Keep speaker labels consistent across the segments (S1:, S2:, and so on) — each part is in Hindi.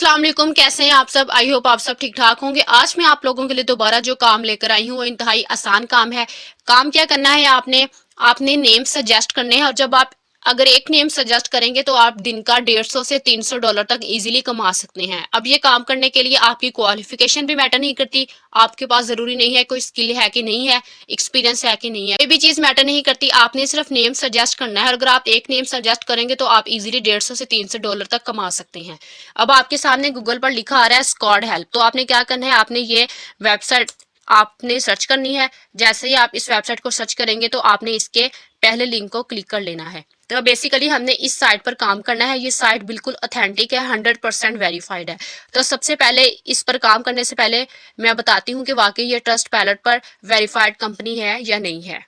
S1: अस्सलाम वालेकुम, कैसे हैं आप सब। आई होप आप सब ठीक ठाक होंगे। आज मैं आप लोगों के लिए दोबारा जो काम लेकर आई हूँ वो इंतहाई आसान काम है। काम क्या करना है, आपने आपने नेम सजेस्ट करने हैं और जब आप अगर एक नेम सजेस्ट करेंगे तो आप दिन का 150 से 300 डॉलर तक इजीली कमा सकते हैं। अब ये काम करने के लिए आपकी क्वालिफिकेशन भी मैटर नहीं करती, आपके पास जरूरी नहीं है कोई स्किल है कि नहीं है, एक्सपीरियंस है कि नहीं है, ये भी चीज मैटर नहीं करती। आपने सिर्फ नेम सजेस्ट करना है और अगर आप एक नेम सजेस्ट करेंगे तो आप इजीली 150 से 300 डॉलर तक कमा सकते हैं। अब आपके सामने गूगल पर लिखा आ रहा है स्क्वाड हेल्प, तो आपने क्या करना है, आपने ये वेबसाइट आपने सर्च करनी है। जैसे ही आप इस वेबसाइट को सर्च करेंगे तो आपने इसके पहले लिंक को क्लिक कर लेना है। तो बेसिकली हमने इस साइट पर काम करना है। ये साइट बिल्कुल ऑथेंटिक है, 100% वेरीफाइड है। तो सबसे पहले इस पर काम करने से पहले मैं बताती हूँ कि वाकई ये ट्रस्ट पैलेट पर वेरीफाइड कंपनी है या नहीं है।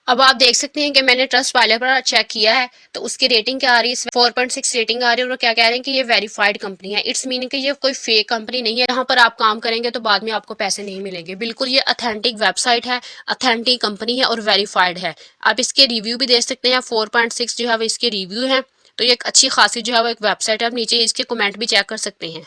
S1: अब आप देख सकते हैं कि मैंने ट्रस्ट वाले पर चेक किया है तो उसकी रेटिंग क्या आ रही है, 4.6 रेटिंग आ रही है और क्या कह रहे हैं कि ये वेरीफाइड कंपनी है। इट्स मीनिंग कि ये कोई फेक कंपनी नहीं है, यहाँ पर आप काम करेंगे तो बाद में आपको पैसे नहीं मिलेंगे। बिल्कुल ये ऑथेंटिक वेबसाइट है, ऑथेंटिक कंपनी है और वेरीफाइड है। आप इसके रिव्यू भी देख सकते हैं, 4.6 जो है वो इसके रिव्यू है। तो ये एक अच्छी खासी जो है वो एक वेबसाइट है। आप नीचे इसके कमेंट भी चेक कर सकते हैं।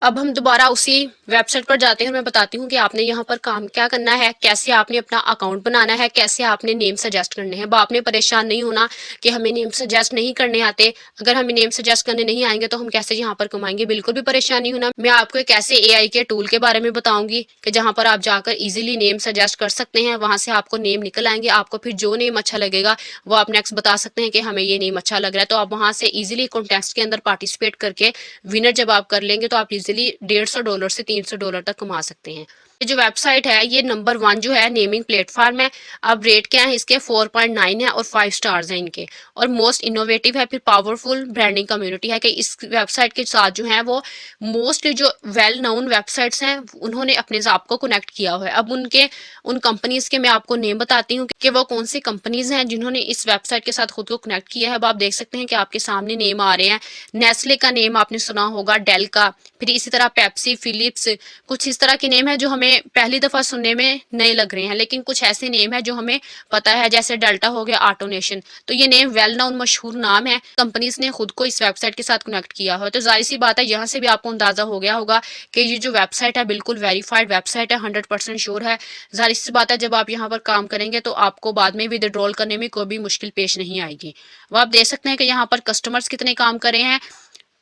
S1: अब हम दोबारा उसी वेबसाइट पर जाते हैं और मैं बताती हूँ कि आपने यहाँ पर काम क्या करना है, कैसे आपने अपना अकाउंट बनाना है, कैसे आपने नेम सजेस्ट करने हैं। अब आपने परेशान नहीं होना कि हमें नेम सजेस्ट नहीं करने आते। अगर हमें नेम सजेस्ट करने नहीं आएंगे तो हम कैसे यहाँ पर कमाएंगे, बिल्कुल भी परेशान नहीं होना। मैं आपको एक ऐसे एआई के टूल के बारे में बताऊंगी कि जहाँ पर आप जाकर इजीली नेम सजेस्ट कर सकते हैं। वहां से आपको नेम निकल आएंगे, आपको फिर जो नेम अच्छा लगेगा वो आप नेक्स्ट बता सकते हैं कि हमें ये नेम अच्छा लग रहा है। तो आप वहां से इजीली कॉन्टेस्ट के अंदर पार्टिसिपेट करके विनर जब आप कर लेंगे तो आप इजीली 150 डॉलर से 300 डॉलर तक कमा सकते हैं। ये जो वेबसाइट है ये नंबर 1 जो है नेमिंग प्लेटफॉर्म है। अब रेट क्या है इसके, 4.9 है और 5 स्टार्स हैं इनके। और मोस्ट इनोवेटिव है, फिर पावरफुल ब्रांडिंग कम्युनिटी है कि इस वेबसाइट के साथ जो है वो मोस्ट जो वेल नोन वेबसाइट्स हैं उन्होंने अपने आप को कनेक्ट किया हुआ है। अब उन कंपनीज के मैं आपको नेम बताती हूँ कि वो कौन सी कंपनीज हैं जिन्होंने इस वेबसाइट के साथ खुद को कनेक्ट किया है। अब आप देख सकते हैं कि आपके सामने नेम आ रहे हैं। नेस्ले का नेम आपने सुना होगा, डेल का, फिर इसी तरह पेप्सी, फिलिप्स, कुछ इस तरह के नेम है जो हमें पहली दफा सुनने में नए लग रहे हैं, लेकिन कुछ ऐसे नेम है जो हमें पता है, जैसे डेल्टा हो गया, ऑटोनेशन। तो ये नेम वेल नोन मशहूर नाम है, कंपनीज ने खुद को इस वेबसाइट के साथ कनेक्ट किया हो। तो जाहिर सी बात है यहाँ से भी आपको अंदाजा हो गया होगा कि ये जो वेबसाइट है बिल्कुल वेरीफाइड वेबसाइट है, 100% श्योर है। जाहिर सी बात है जब आप यहाँ पर काम करेंगे तो आपको बाद में विदड्रॉल करने में कोई भी मुश्किल पेश नहीं आएगी। वो आप देख सकते हैं कि यहाँ पर कस्टमर्स कितने काम कर रहे हैं,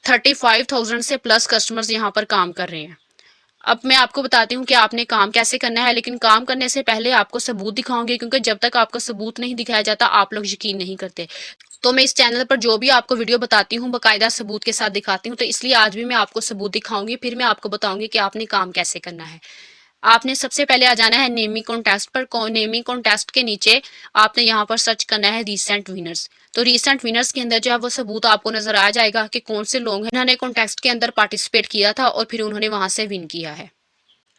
S1: 35,000 से प्लस कस्टमर्स यहाँ पर काम कर रहे हैं। अब मैं आपको बताती हूँ कि आपने काम कैसे करना है, लेकिन काम करने से पहले आपको सबूत दिखाऊंगी, क्योंकि जब तक आपको सबूत नहीं दिखाया जाता आप लोग यकीन नहीं करते। तो मैं इस चैनल पर जो भी आपको वीडियो बताती हूँ बाकायदा सबूत के साथ दिखाती हूँ, तो इसलिए आज भी मैं आपको सबूत दिखाऊंगी, फिर मैं आपको बताऊंगी कि आपने काम कैसे करना है। आपने सबसे पहले आ जाना है नेमिंग कॉन्टेस्ट पर। नेमिंग कॉन्टेस्ट के नीचे आपने यहाँ पर सर्च करना है रीसेंट विनर्स। तो रीसेंट विनर्स के अंदर जो है वो सबूत आपको नजर आ जाएगा कि कौन से लोग हैं जिन्होंने कॉन्टेस्ट के अंदर पार्टिसिपेट किया था और फिर उन्होंने वहां से विन किया है।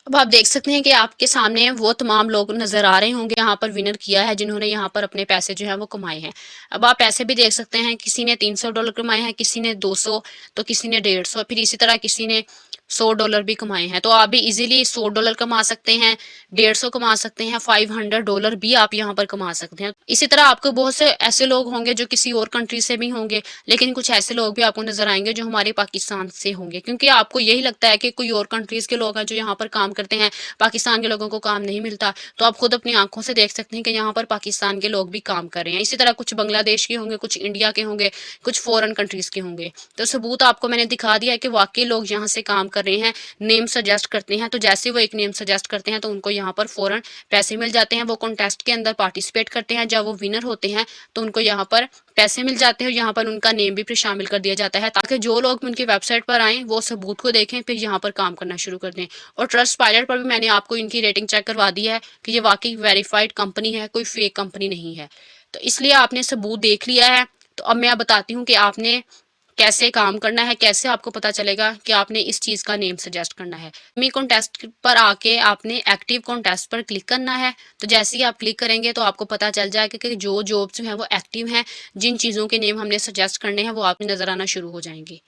S1: अब आप देख सकते हैं कि आपके सामने वो तमाम लोग नजर आ रहे होंगे यहाँ पर विनर किया है, जिन्होंने यहाँ पर अपने पैसे जो है वो कमाए हैं। अब आप पैसे भी देख सकते हैं, किसी ने 300 डॉलर कमाए हैं, किसी ने 200, तो किसी ने 150, फिर इसी तरह किसी ने 100 डॉलर भी कमाए हैं। तो आप भी इजीली 100 डॉलर कमा सकते हैं, 150 कमा सकते हैं, 500 डॉलर भी आप यहाँ पर कमा सकते हैं। इसी तरह आपको बहुत से ऐसे लोग होंगे जो किसी और कंट्री से भी होंगे, लेकिन कुछ ऐसे लोग भी आपको नजर आएंगे जो हमारे पाकिस्तान से होंगे, क्योंकि आपको यही लगता है कि कोई और कंट्रीज के लोग हैं जो यहाँ पर काम करते हैं, पाकिस्तान के लोगों को काम नहीं मिलता। तो आप खुद अपनी आंखों से देख सकते हैं कि यहाँ पर पाकिस्तान के लोग भी काम कर रहे हैं। इसी तरह कुछ बांग्लादेश के होंगे, कुछ इंडिया के होंगे, कुछ फॉरेन कंट्रीज के होंगे। तो सबूत आपको मैंने दिखा दिया है कि वाकई लोग यहाँ से काम कर रहे हैं, नेम सजेस्ट करते हैं। तो जैसे वो एक नेम सजेस्ट करते हैं तो उनको यहाँ पर फौरन पैसे मिल जाते हैं। वो कॉन्टेस्ट के अंदर पार्टिसिपेट करते हैं, जब वो विनर होते हैं तो उनको यहाँ पर पैसे मिल जाते हैं और यहाँ पर उनका नेम भी फिर शामिल कर दिया जाता है, ताकि जो लोग उनकी वेबसाइट पर आए वो सबूत को देखें, फिर यहाँ पर काम करना शुरू कर दें। और ट्रस्ट पायलट पर भी मैंने आपको इनकी रेटिंग चेक करवा दी है कि ये वाकई वेरीफाइड कंपनी है, कोई फेक कंपनी नहीं है। तो इसलिए आपने सबूत देख लिया है। तो अब मैं बताती हूँ कि आपने कैसे काम करना है, कैसे आपको पता चलेगा कि आपने इस चीज का नेम सजेस्ट करना है। मी कॉन्टेस्ट पर आके आपने एक्टिव कॉन्टेस्ट पर क्लिक करना है। तो जैसे ही आप क्लिक करेंगे तो आपको पता चल जाएगा कि जो जॉब्स जो है वो एक्टिव हैं, जिन चीजों के नेम हमने सजेस्ट करने हैं वो आपने नजर आना शुरू हो जाएंगे।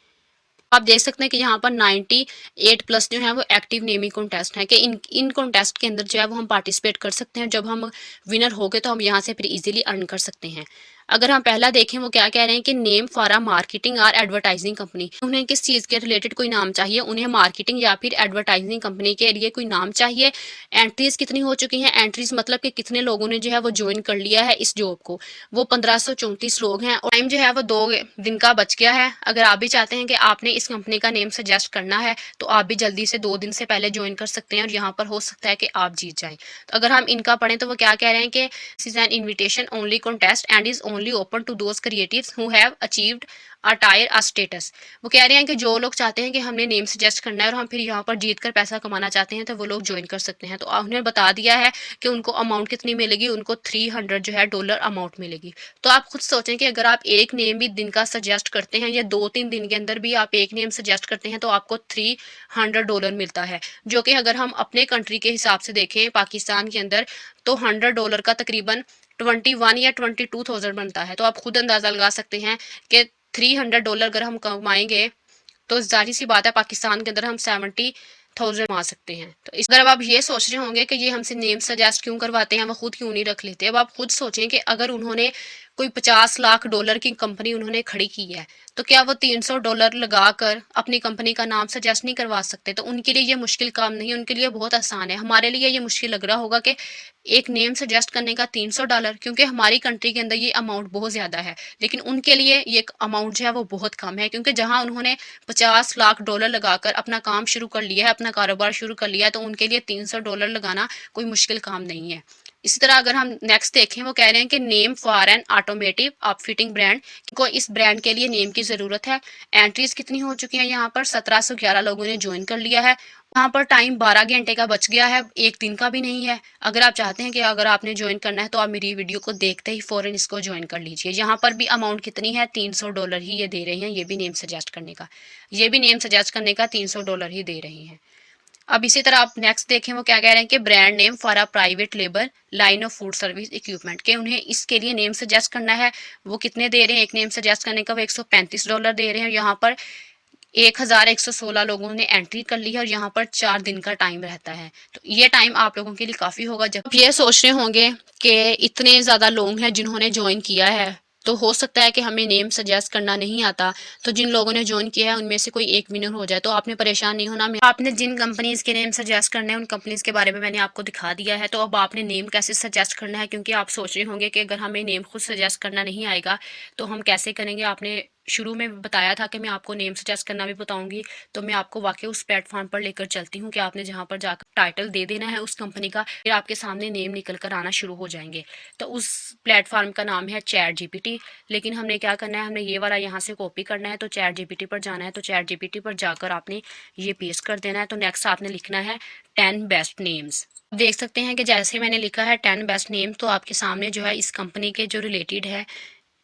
S1: आप देख सकते हैं कि यहाँ पर 98 प्लस जो है वो एक्टिव नेमिंग कॉन्टेस्ट है कि इन कॉन्टेस्ट के अंदर जो है वो हम पार्टिसिपेट कर सकते हैं। जब हम विनर हो गए तो हम यहाँ से फिर इजीली अर्न कर सकते हैं। अगर हम पहला देखें वो क्या कह रहे हैं कि नेम फॉर अ मार्केटिंग और एडवर्टाइजिंग कंपनी, उन्हें किस चीज़ के रिलेटेड कोई नाम चाहिए, उन्हें मार्केटिंग या फिर एडवर्टाइजिंग कंपनी के लिए कोई नाम चाहिए। एंट्रीज कितनी हो चुकी हैं, एंट्रीज मतलब कि कितने लोगों ने जो है वो ज्वाइन कर लिया है इस जॉब को, वो 1534 लोग हैं और टाइम जो है वो 2 दिन का बच गया है। अगर आप भी चाहते हैं कि आपने इस कंपनी का नेम सजेस्ट करना है तो आप भी जल्दी से 2 दिन से पहले ज्वाइन कर सकते हैं और यहाँ पर हो सकता है कि आप जीत जाएं। तो अगर हम इनका पढ़ें तो वो क्या कह रहे हैं कि this is an invitation only contest and is only open to those creatives who have achieved a tier A status. वो कह रहे हैं कि जो लोग चाहते हैं कि हमने नेम सजेस्ट करना है और हम फिर यहाँ पर जीत कर पैसा कमाना चाहते हैं तो वो लोग ज्वाइन कर सकते हैं। तो उन्हें बता दिया है कि उनको अमाउंट कितनी मिलेगी, उनको $300 जो है डॉलर अमाउंट मिलेगी। तो आप खुद सोचें कि अगर आप एक नेम भी दिन का सजेस्ट करते हैं या 2-3 दिन के अंदर भी आप एक नेम सजेस्ट करते हैं तो आपको $300 मिलता है, जो कि अगर हम अपने कंट्री के हिसाब से देखें पाकिस्तान के अंदर तो $100 का तकरीबन 21 या 22,000 बनता है। तो आप खुद अंदाज़ा लगा सकते हैं कि $300 अगर हम कमाएंगे तो जाहिर सी बात है पाकिस्तान के अंदर हम 70,000 कमा सकते हैं। तो इस अगर अब आप ये सोच रहे होंगे कि ये हमसे नेम सजेस्ट क्यों करवाते हैं, वो खुद क्यों नहीं रख लेते। अब आप खुद सोचें कि अगर उन्होंने कोई $50 लाख की कंपनी उन्होंने खड़ी की है तो क्या वो $300 लगाकर अपनी कंपनी का नाम सजेस्ट नहीं करवा सकते। तो उनके लिए ये मुश्किल काम नहीं है, उनके लिए बहुत आसान है। हमारे लिए ये मुश्किल लग रहा होगा कि एक नेम सजेस्ट करने का $300, क्योंकि हमारी कंट्री के अंदर ये अमाउंट बहुत ज़्यादा है, लेकिन उनके लिए ये अमाउंट जो है वो बहुत कम है, क्योंकि जहाँ उन्होंने $50 लाख लगाकर अपना काम शुरू कर लिया है, अपना कारोबार शुरू कर लिया है, तो उनके लिए $300 लगाना कोई मुश्किल काम नहीं है। इसी तरह अगर हम नेक्स्ट देखें वो कह रहे हैं कि name for an automotive upfitting brand, को इस ब्रांड के लिए नेम की ज़रूरत है। एंट्रीज कितनी हो चुकी हैं, यहाँ पर 1711 लोगों ने ज्वाइन कर लिया है। यहाँ पर टाइम 12 घंटे का बच गया है, एक दिन का भी नहीं है। अगर आप चाहते हैं कि अगर आपने ज्वाइन करना है तो आप मेरी वीडियो को देखते ही फ़ौरन इसको ज्वाइन कर लीजिए। यहाँ पर भी अमाउंट कितनी है, $300 ही ये दे रहे हैं, ये भी नेम सजेस्ट करने का, ये भी नेम सजेस्ट करने का $300 ही दे रही हैं। अब इसी तरह आप नेक्स्ट देखें वो क्या कह रहे हैं कि brand name for a private labour line of food service equipment, के उन्हें इसके लिए नेम सजेस्ट करना है। वो कितने दे रहे हैं, एक नेम सजेस्ट करने का वो $135 दे रहे हैं। यहाँ पर 1116 लोगों ने एंट्री कर ली है और यहाँ पर 4 दिन का टाइम रहता है। तो ये टाइम आप लोगों के लिए काफ़ी होगा। जब आप ये सोच रहे होंगे कि इतने ज़्यादा लोग हैं जिन्होंने ज्वाइन किया है तो हो सकता है कि हमें नेम सजेस्ट करना नहीं आता, तो जिन लोगों ने ज्वाइन किया है उनमें से कोई एक विनर हो जाए तो आपने परेशान नहीं होना। आपने जिन कंपनीज के नेम सजेस्ट करने हैं उन कंपनीज के बारे में मैंने आपको दिखा दिया है। तो अब आपने नेम कैसे सजेस्ट करना है, क्योंकि आप सोच रहे होंगे कि अगर हमें नेम खुद सजेस्ट करना नहीं आएगा तो हम कैसे करेंगे। आपने शुरू में बताया था कि मैं आपको नेम सजेस्ट करना भी बताऊंगी, तो मैं आपको वाकई उस प्लेटफॉर्म पर लेकर चलती हूँ कि आपने जहाँ पर जाकर टाइटल दे देना है उस कंपनी का, फिर आपके सामने नेम निकल कर आना शुरू हो जाएंगे। तो उस प्लेटफॉर्म का नाम है चैट जीपीटी। लेकिन हमने क्या करना है, हमने ये वाला यहाँ से कॉपी करना है, तो चैट जीपीटी पर जाना है। तो चैट जीपीटी पर जाकर आपने ये पेस्ट कर देना है। तो नेक्स्ट आपने लिखना है 10 बेस्ट नेम्स। देख सकते हैं कि जैसे मैंने लिखा है 10 बेस्ट नेम, तो आपके सामने जो है इस कंपनी के जो रिलेटेड है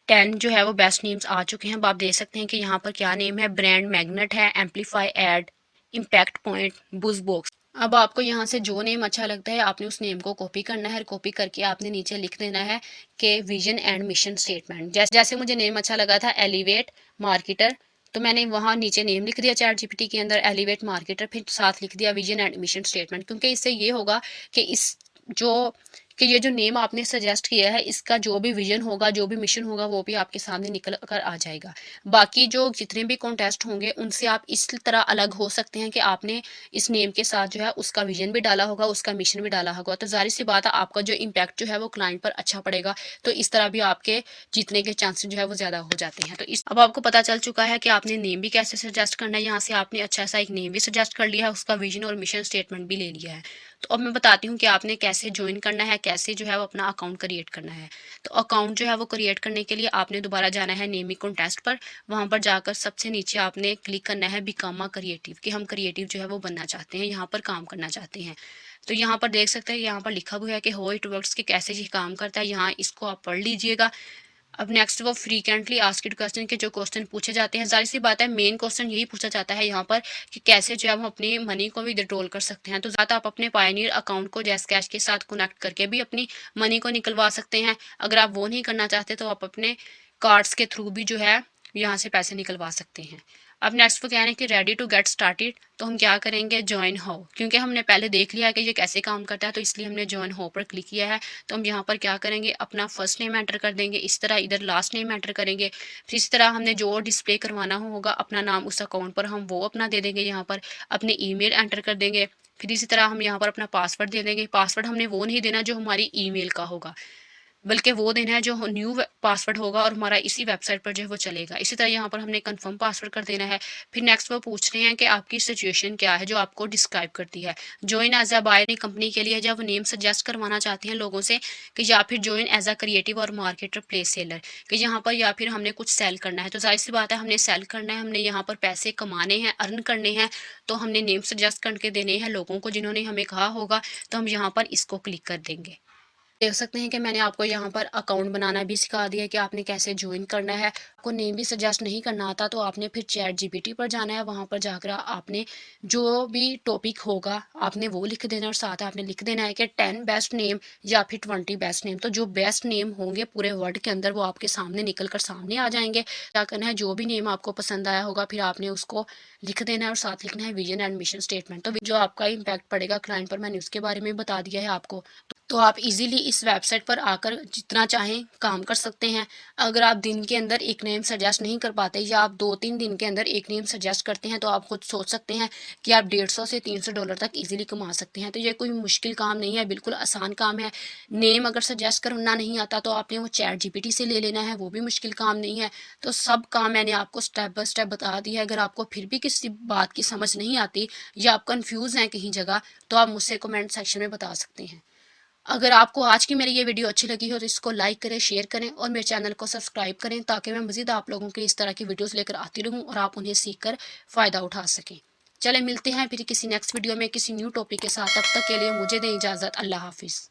S1: 10 जो है वो बेस्ट नेम्स आ चुके हैं। अब आप देख सकते हैं कि यहाँ पर क्या नेम है, ब्रांड मैग्नेट है, amplify ad, impact point, buzz box. अब आपको यहाँ से जो नेम अच्छा लगता है आपने उस नेम को कॉपी करना है। कॉपी करके आपने नीचे लिख देना है कि विजन एंड मिशन स्टेटमेंट। जैसे मुझे नेम अच्छा लगा था एलिवेट मार्केटर, तो मैंने वहाँ नीचे नेम लिख दिया चैट जीपीटी के अंदर एलिवेट मार्केटर, फिर साथ लिख दिया विजन एंड मिशन स्टेटमेंट। क्योंकि इससे ये होगा कि इस जो कि ये जो नेम आपने सजेस्ट किया है इसका जो भी विजन होगा, जो भी मिशन होगा, वो भी आपके सामने निकल कर आ जाएगा। बाकी जो जितने भी कॉन्टेस्ट होंगे उनसे आप इस तरह अलग हो सकते हैं कि आपने इस नेम के साथ जो है उसका विजन भी डाला होगा, उसका मिशन भी डाला होगा। तो जाहिर सी बात है आपका जो इम्पैक्ट जो है वो क्लाइंट पर अच्छा पड़ेगा। तो इस तरह भी आपके जीतने के चांसेस जो है वो ज़्यादा हो जाते हैं। तो इस अब आपको पता चल चुका है कि आपने नेम भी कैसे सजेस्ट करना है। यहाँ से आपने अच्छा सा एक नेम भी सजेस्ट कर लिया है, उसका विजन और मिशन स्टेटमेंट भी ले लिया है। तो अब मैं बताती हूँ कि आपने कैसे ज्वाइन करना है, कैसे जो है वो अपना अकाउंट क्रिएट करना है। तो अकाउंट जो है वो क्रिएट करने के लिए आपने दोबारा जाना है नेमिंग कॉन्टेस्ट पर। वहाँ पर जाकर सबसे नीचे आपने क्लिक करना है बिकम अ क्रिएटिव, कि हम क्रिएटिव जो है वो बनना चाहते हैं, यहाँ पर काम करना चाहते हैं। तो यहाँ पर देख सकते हैं यहाँ पर लिखा हुआ है कि हाउ इट वर्क्स, कि कैसे ये काम करता है। यहाँ इसको आप पढ़ लीजिएगा। अब नेक्स्ट वो फ्रीक्वेंटली आस्क्ड क्वेश्चन के जो क्वेश्चन पूछे जाते हैं, जाहिर सी बात है मेन क्वेश्चन यही पूछा जाता है यहाँ पर कि कैसे जो है हम अपनी मनी को भी विड्रॉल कर सकते हैं। तो ज़्यादा आप अपने पायनियर अकाउंट को जैस कैश के साथ कनेक्ट करके भी अपनी मनी को निकलवा सकते हैं। अगर आप वो नहीं करना चाहते तो आप अपने कार्ड्स के थ्रू भी जो है यहाँ से पैसे निकलवा सकते हैं। अब नेक्स्ट वो कह रहे हैं कि रेडी टू गेट स्टार्टेड, तो हम क्या करेंगे, ज्वाइन हो, क्योंकि हमने पहले देख लिया है कि ये कैसे काम करता है, तो इसलिए हमने ज्वाइन हो पर क्लिक किया है। तो हम यहाँ पर क्या करेंगे, अपना फर्स्ट नेम एंटर कर देंगे, इस तरह इधर लास्ट नेम एंटर करेंगे। फिर इस तरह हमने जो डिस्प्ले करवाना होगा अपना नाम उस अकाउंट पर, हम वो अपना दे देंगे। यहाँ पर अपने ईमेल एंटर कर देंगे। फिर इसी तरह हम यहाँ पर अपना पासवर्ड दे देंगे। पासवर्ड हमने वो नहीं देना जो हमारी ईमेल का होगा, बल्कि वो देना है जो न्यू पासवर्ड होगा और हमारा इसी वेबसाइट पर जो है वो चलेगा। इसी तरह यहाँ पर हमने कंफर्म पासवर्ड कर देना है। फिर नेक्स्ट वो पूछ रहे हैं कि आपकी सिचुएशन क्या है जो आपको डिस्क्राइब करती है। Join as a buyer company के लिए जब नेम सजेस्ट करवाना चाहते हैं लोगों से, कि या फिर ज्वाइन एज अ क्रिएटिव और मार्केटर प्लेस सेलर, कि यहाँ पर या फिर हमने कुछ सेल करना है। तो जाहिर सी बात है हमने सेल करना है, हमने यहाँ पर पैसे कमाने हैं, अर्न करने हैं, तो हमने नेम सजेस्ट करके देने हैं लोगों को जिन्होंने हमें कहा होगा। तो हम यहाँ पर इसको क्लिक कर देंगे। देख सकते हैं कि मैंने आपको यहाँ पर अकाउंट बनाना भी सिखा दिया कि आपने कैसे ज्वाइन करना है। आपको नेम भी सजेस्ट नहीं करना आता तो आपने फिर चैट जीपीटी पर जाना है, वहाँ पर जाकर आपने जो भी टॉपिक होगा आपने वो लिख देना, और साथ आपने लिख देना है कि 10 बेस्ट नेम या फिर 20 बेस्ट नेम। तो जो बेस्ट नेम होंगे पूरे वर्ल्ड के अंदर वो आपके सामने निकल कर सामने आ जाएंगे। क्या करना है, जो भी नेम आपको पसंद आया होगा फिर आपने उसको लिख देना है, और साथ लिखना है विजन एंड मिशन स्टेटमेंट। तो जो आपका इम्पैक्ट पड़ेगा क्लाइंट पर मैंने उसके बारे में बता दिया है आपको। तो आप इजीली इस वेबसाइट पर आकर जितना चाहें काम कर सकते हैं। अगर आप दिन के अंदर एक नेम सजेस्ट नहीं कर पाते या आप 2-3 दिन के अंदर एक नेम सजेस्ट करते हैं, तो आप खुद सोच सकते हैं कि आप $150 से $300 तक इजीली कमा सकते हैं। तो ये कोई मुश्किल काम नहीं है, बिल्कुल आसान काम है। नेम अगर सजेस्ट करना नहीं आता तो आपने वो चैट जीपीटी से ले लेना है, वो भी मुश्किल काम नहीं है। तो सब काम मैंने आपको स्टेप बाय स्टेप बता दिया है। अगर आपको फिर भी किसी बात की समझ नहीं आती या आप कन्फ्यूज़ हैं कहीं जगह, तो आप मुझसे कमेंट सेक्शन में बता सकते हैं। अगर आपको आज की मेरी ये वीडियो अच्छी लगी हो तो इसको लाइक करें, शेयर करें और मेरे चैनल को सब्सक्राइब करें, ताकि मैं मज़ीद आप लोगों के लिए इस तरह की वीडियोस लेकर आती रहूं और आप उन्हें सीखकर फ़ायदा उठा सकें। चले मिलते हैं फिर किसी नेक्स्ट वीडियो में किसी न्यू टॉपिक के साथ। तब तक के लिए मुझे दें इजाज़त। अल्लाह हाफिज़।